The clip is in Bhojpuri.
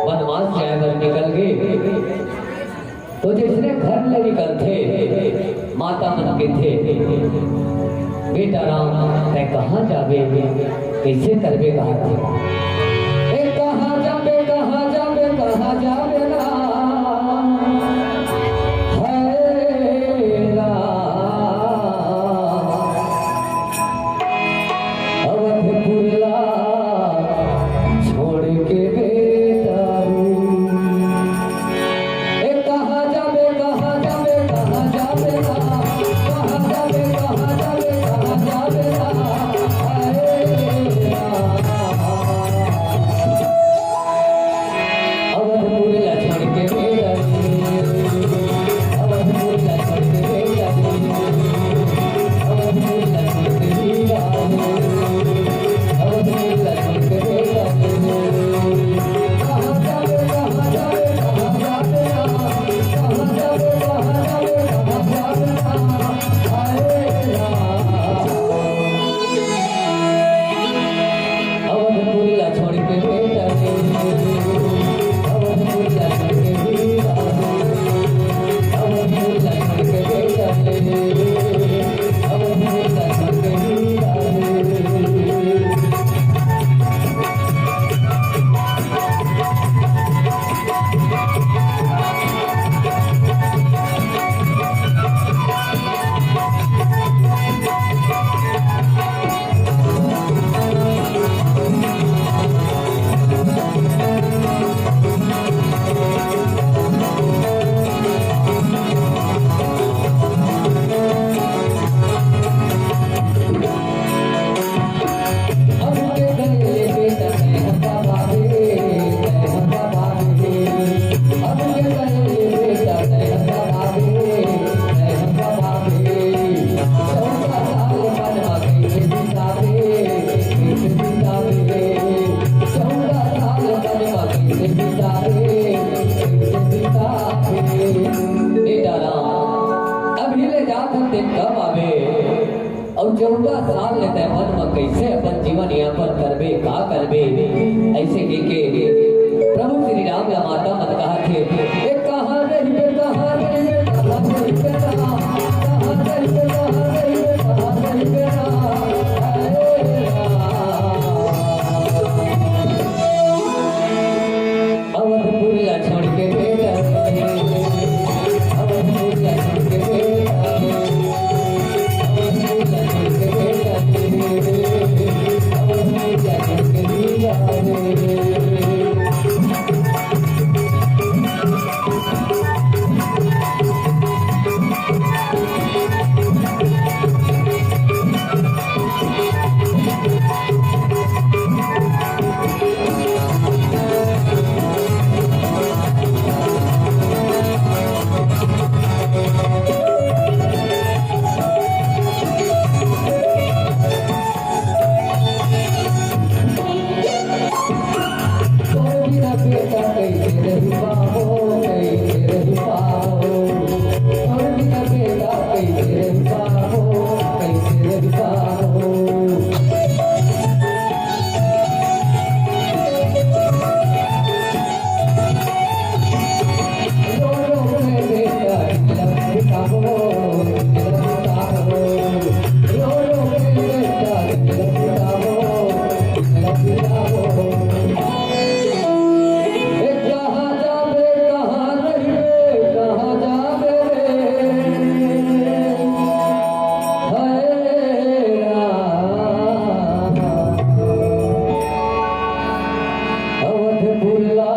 वनवास से अगर निकल गए तो जिसने घर ले निकल थे माता मन के थे बेटा राम तय कहाँ जावे कैसे करबे कहा थे कहाँ जावे कहाँ जावे कहाँ जावे ना और 14 साल लेते हैं मन में कैसे अपन जीवन यापन करबे का करबे ऐसे के प्रभु श्री राम या माता मन कहा थे एक कहां रहिबे कहां रहिबे कहां रहिबे कहां रहिबे कहां रहिबे कहां रहिबे अवधपुर ला छोड़ के बेटा अवधपुर ला छोड़ के बेटा Bulla